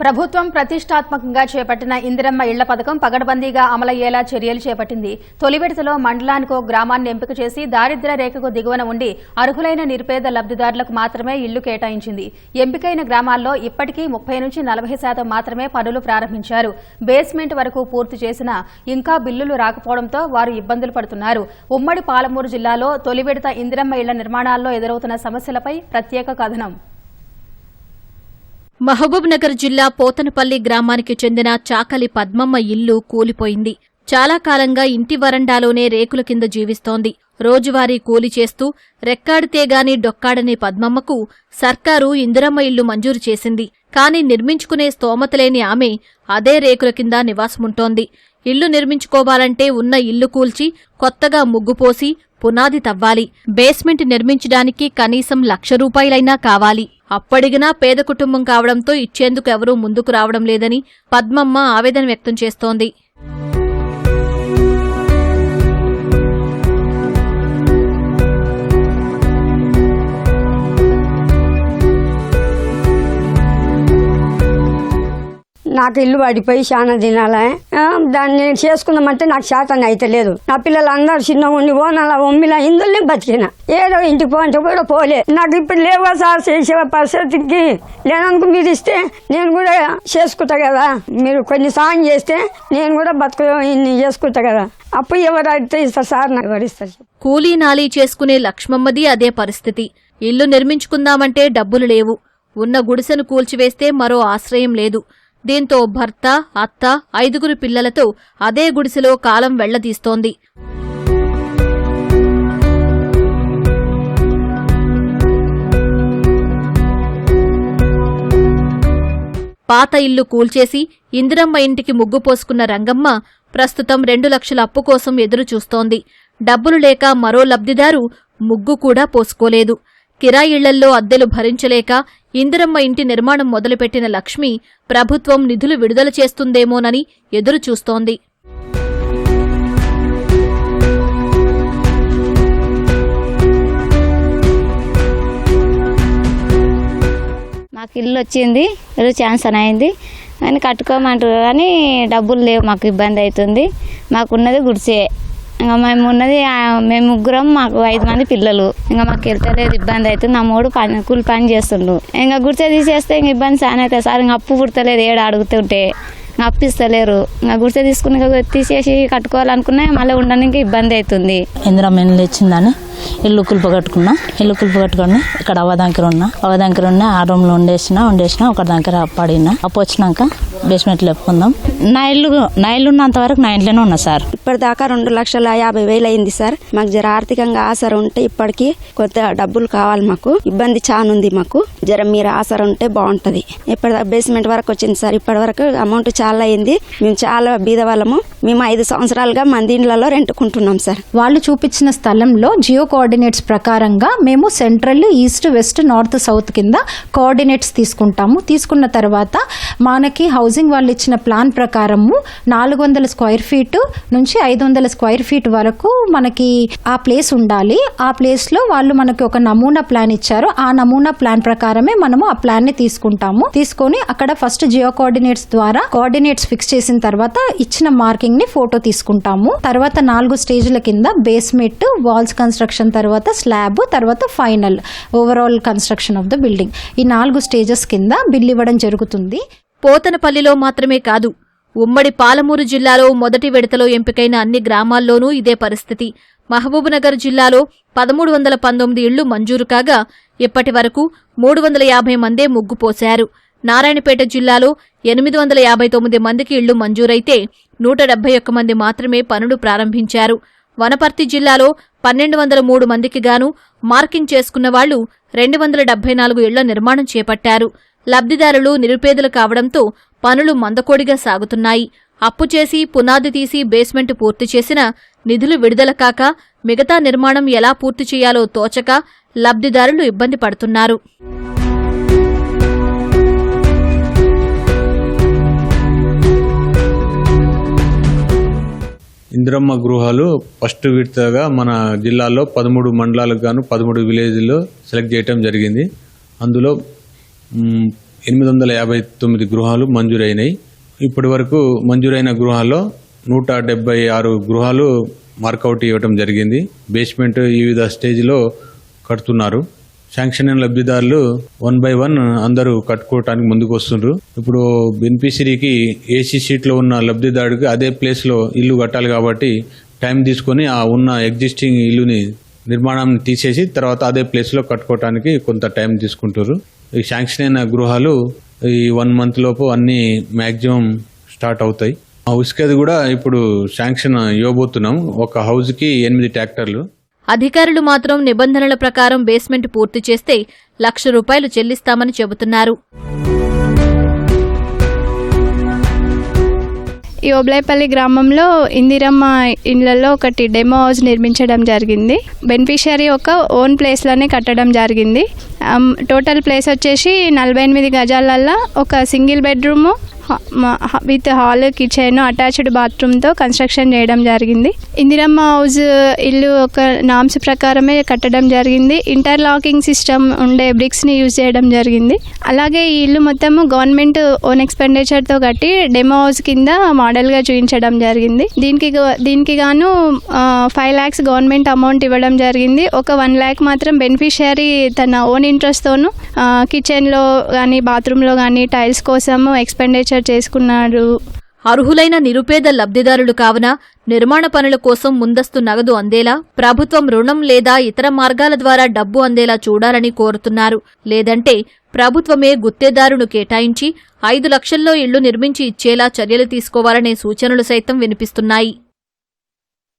ప్రభుత్వం ప్రతిష్టాత్మకంగా చేపట్టిన ఇందిరమ్మ ఇళ్ల పథకం పగడ్బందీగా అమలయ్యేలా చర్యలు చేపట్టింది. తొలి విడతలో మండలానికో గ్రామాన్ని ఎంపిక చేసి దారిద్ర్య రేఖకు దిగువన ఉండి అర్హులైన నిరుపేద లబ్దిదారులకు మాత్రమే ఇళ్లు కేటాయించింది. ఎంపికైన గ్రామాల్లో ఇప్పటికీ 30 నుంచి 40% మాత్రమే పనులు ప్రారంభించారు. బేస్మెంట్ వరకు పూర్తి చేసినా ఇంకా బిల్లులు రాకపోవడంతో వారు ఇబ్బందులు పడుతున్నారు. ఉమ్మడి పాలమూరు జిల్లాలో తొలి విడత ఇందిరమ్మ ఇళ్ల నిర్మాణాల్లో ఎదురవుతున్న సమస్యలపై ప్రత్యేక కథనం. మహబూబ్ నగర్ జిల్లా పోతనపల్లి గ్రామానికి చెందిన చాకలి పద్మమ్మ ఇల్లు కూలిపోయింది. చాలా కాలంగా ఇంటి వరండాలోనే రేకుల కింద జీవిస్తోంది. రోజువారీ కూలి చేస్తూ రెక్కాడితేగాని డొక్కాడని పద్మమ్మకు సర్కారు ఇందిరమ్మ ఇల్లు మంజూరు చేసింది. కాని నిర్మించుకునే స్తోమతలేని ఆమె అదే రేకుల కింద నివాసముంటోంది. ఇల్లు నిర్మించుకోవాలంటే ఉన్న ఇల్లు కూల్చి కొత్తగా ముగ్గుపోసి పునాది తవ్వాలి. బేస్మెంట్ నిర్మించడానికి కనీసం ₹1,00,000 కావాలి. అప్పడిగినా పేద కుటుంబం కావడంతో ఇచ్చేందుకు ఎవరూ ముందుకు రావడం లేదని పద్మమ్మ ఆవేదన వ్యక్తం చేస్తోంది. నాకు ఇల్లు పడిపోయి చాలా దినాలే. దాన్ని నేను చేసుకుందామంటే నాకు శాతం అయితే లేదు. నా పిల్లలు అందరూ చిన్నగా ఉండి ఓనాల ఒమ్మిలా ఇందులోనే బతికిన. ఏదో ఇంటికి పోంటే కూడా పోలే. నాకు ఇప్పుడు లేవా సార్ చేసే పరిస్థితికి లేనందుకు మీరు ఇస్తే నేను కూడా చేసుకుంటా కదా. మీరు కొన్ని సాయం చేస్తే నేను కూడా చేసుకుంటా కదా. అప్పు ఎవరు అడిగితే ఇస్తారు సార్, నాకు ఎవరిస్తారు? కూలీ నాలీ చేసుకునే లక్ష్మమ్మది అదే పరిస్థితి. ఇల్లు నిర్మించుకుందామంటే డబ్బులు లేవు. ఉన్న గుడిసెను కూల్చివేస్తే మరో ఆశ్రయం లేదు. దీంతో భర్త, అత్త, 5 పిల్లలతో అదే గుడిసెలో కాలం వెళ్లదీస్తోంది. పాత ఇల్లు కూల్చేసి ఇందిరమ్మ ఇంటికి ముగ్గు పోసుకున్న రంగమ్మ ప్రస్తుతం 2 లక్షల అప్పు కోసం ఎదురుచూస్తోంది. డబ్బులు లేక మరో లబ్దిదారు ముగ్గు కూడా పోసుకోలేదు. కిరాయిళ్లల్లో అద్దెలు భరించలేక ఇందిరమ్మ ఇంటి నిర్మాణం మొదలుపెట్టిన లక్ష్మి ప్రభుత్వం నిధులు విడుదల చేస్తుందేమోనని ఎదురుచూస్తోంది. మాకు ఇల్లు వచ్చింది, ఇల్లు శాంక్షన్ అయింది అని కట్టుకోమంటారు కానీ డబ్బులు లేవు. మాకు ఇబ్బంది అవుతుంది. మాకున్నది గుడిసే. ఇంకా మేము ముగ్గురం, మాకు 5 మంది పిల్లలు. ఇంకా మాకు వెళ్తలేదు, ఇబ్బంది అవుతుంది. నా మూడు కూలి పని చేస్తుండు. ఇంకా గుడిసె తీసేస్తే ఇంక ఇబ్బంది చాలా అవుతుంది సార్. ఇంకా అప్పు పుడతలేదు, ఏడు అడుగుతుంటే అప్పిస్తలేరు. ఇంకా గుడిసె తీసుకుని తీసేసి కట్టుకోవాలనుకున్నా మళ్ళీ ఉండడానికి ఇబ్బంది అవుతుంది. ఇందిరమ్మ ఇల్లు ఇచ్చిందని ఇల్లు కుల్పు కట్టుకున్నా. ఇల్లు కుల్పు కట్టుకుని ఇక్కడ అవదంకర ఉన్నా. ఆ రూమ్లో వండేసిన ఒక దగ్గర పడినా. అప్పు వచ్చినాక బేస్మెంట్ లేపుకుందాం. నా ఇల్లు ఉన్నంత వరకు నా ఇంట్లోనే ఉన్నా సార్. ఇప్పటిదాకా 2,50,000 అయింది సార్. మాకు జర ఆర్థికంగా ఆసర ఉంటే ఇప్పటికి కొత్త డబ్బులు కావాలి. మాకు ఇబ్బంది చాలా ఉంది. మాకు జర మీరు ఆసర ఉంటే బాగుంటది. ఇప్పటిదాకా బేస్మెంట్ వరకు వచ్చింది సార్. ఇప్పటి వరకు అమౌంట్ చాలా అయింది. మేము చాలా బీద వాళ్ళము. మేము 5 సంవత్సరాలుగా మంది ఇండ్లలో రెంటుకుంటున్నాం సార్. వాళ్ళు చూపించిన స్థలంలో జియో కోఆర్డినేట్స్ ప్రకారంగా మేము central, east, west, north, south కింద కోఆర్డినేట్స్ తీసుకుంటాము. తీసుకున్న తర్వాత మనకి హౌసింగ్ వాళ్ళు ఇచ్చిన ప్లాన్ ప్రకారము 400 స్క్వేర్ ఫీట్ నుంచి 500 స్క్వేర్ ఫీట్ వరకు మనకి ఆ ప్లేస్ ఉండాలి. ఆ ప్లేస్ లో వాళ్ళు మనకి ఒక నమూనా ప్లాన్ ఇచ్చారు. ఆ నమూనా ప్లాన్ ప్రకారమే మనము ఆ ప్లాన్ ని తీసుకుంటాము. తీసుకొని అక్కడ ఫస్ట్ జియో కోఆర్డినేట్స్ ద్వారా కోఆర్డినేట్స్ ఫిక్స్ చేసిన తర్వాత ఇచ్చిన మార్కింగ్ ని ఫోటో తీసుకుంటాము. తర్వాత 4 స్టేజ్ల కింద బేస్మెంట్, వాల్స్ కన్స్ట్రక్షన్, తర్వాత స్లాబ్, తర్వాత final overall construction of the building. ఈ 4 స్టేజెస్ కింద బిల్ ఇవ్వడం జరుగుతుంది. పోతనపల్లిలో మాత్రమే కాదు, ఉమ్మడి పాలమూరు జిల్లాలో మొదటి విడతలో ఎంపికైన అన్ని గ్రామాల్లోనూ ఇదే పరిస్థితి. మహబూబ్నగర్ జిల్లాలో 1319 ఇళ్లు మంజూరు కాగా ఇప్పటి వరకు 350 మందే ముగ్గు పోశారు. నారాయణపేట జిల్లాలో 859 మందికి ఇళ్లు మంజూరైతే 171 మంది మాత్రమే పనులు ప్రారంభించారు. వనపర్తి జిల్లాలో 1203 మందికి గాను మార్కింగ్ చేసుకున్న వాళ్లు 274 ఇళ్ల నిర్మాణం చేపట్టారు. లబ్దిదారులు నిరుపేదలు కావడంతో పనులు మందకోడిగా సాగుతున్నాయి. అప్పు చేసి పునాది తీసి బేస్మెంట్ పూర్తి చేసినా నిధులు విడుదల కాక మిగతా నిర్మాణం ఎలా పూర్తి చేయాలో తోచక లబ్దిదారులు ఇబ్బంది పడుతున్నారు. ఇందిరమ్మ గృహాలు ఫస్ట్ విడతగా మన జిల్లాలో 13 మండలాలకు గాను 13 విలేజ్లో సెలెక్ట్ చేయడం జరిగింది. అందులో 859 గృహాలు మంజూరైనాయి. ఇప్పటి వరకు మంజూరైన గృహాల్లో 176 గృహాలు మార్కౌట్ ఇవ్వటం జరిగింది. బేస్మెంట్ వివిధ స్టేజ్లో కడుతున్నారు. శాంక్షన్ అయిన లబ్ధిదారులు 1 by 1 అందరూ కట్టుకోవటానికి ముందుకు వస్తున్నారు. ఇప్పుడు బెనిఫిషరీకి ఏసీ షీట్లో ఉన్న లబ్ధిదారుడికి అదే ప్లేస్లో ఇల్లు కట్టాలి కాబట్టి టైం తీసుకొని ఆ ఉన్న ఎగ్జిస్టింగ్ ఇల్లుని నిర్మాణాన్ని తీసేసి తర్వాత అదే ప్లేస్లో కట్టుకోవటానికి కొంత టైం తీసుకుంటారు. ఈ శాంక్షన్ అయిన గృహాలు ఈ 1 month లోపు అన్ని మ్యాక్సిమం స్టార్ట్ అవుతాయి. ఉసుకది కూడా ఇప్పుడు శాంక్షన్ ఇవ్వబోతున్నాం. ఒక హౌస్కి 8 ట్రాక్టర్లు. అధికారులు మాత్రం నిబంధనల ప్రకారం బేస్మెంట్ పూర్తి చేస్తే ₹1,00,000 చెల్లిస్తామని చెబుతున్నారు. ఈ ఓబ్లాయిపల్లి గ్రామంలో ఇందిరమ్మ ఇళ్లలో ఒకటి డెమో హౌస్ నిర్మించడం జరిగింది. బెనిఫిషియరీ ఒక ఓన్ ప్లేస్లోనే కట్టడం జరిగింది. టోటల్ ప్లేస్ వచ్చేసి 48 గజాలల్లో ఒక single bedroom with hall, kitchen, attached బాత్రూమ్తో కన్స్ట్రక్షన్ చేయడం జరిగింది. ఇందిరమ్మ హౌస్ ఇల్లు ఒక నామ్స్ ప్రకారమే కట్టడం జరిగింది. ఇంటర్లాకింగ్ సిస్టమ్ ఉండే బ్రిక్స్ని యూజ్ చేయడం జరిగింది. అలాగే ఈ ఇల్లు మొత్తము గవర్నమెంట్ ఓన్ ఎక్స్పెండిచర్తో కట్టి డెమో హౌస్ కింద మోడల్గా చూపించడం జరిగింది. దీనికి గాను 5 lakhs గవర్నమెంట్ అమౌంట్ ఇవ్వడం జరిగింది. ఒక 1 lakh మాత్రం బెనిఫిషియరీ తన ఓన్ ఇంట్రెస్ట్తోనూ కిచెన్లో కానీ బాత్రూంలో కానీ టైల్స్ కోసము ఎక్స్పెండిచర్ చేసుకున్నారు. అర్హులైన నిరుపేద లబ్ధిదారులు కావున నిర్మాణ పనుల కోసం ముందస్తు నగదు అందేలా ప్రభుత్వం రుణం లేదా ఇతర మార్గాల ద్వారా డబ్బు అందేలా చూడాలని కోరుతున్నారు. లేదంటే ప్రభుత్వమే గుత్తేదారును కేటాయించి 5 లక్షల్లో ఇళ్లు నిర్మించి ఇచ్చేలా చర్యలు తీసుకోవాలనే సూచనలు సైతం వినిపిస్తున్నాయి.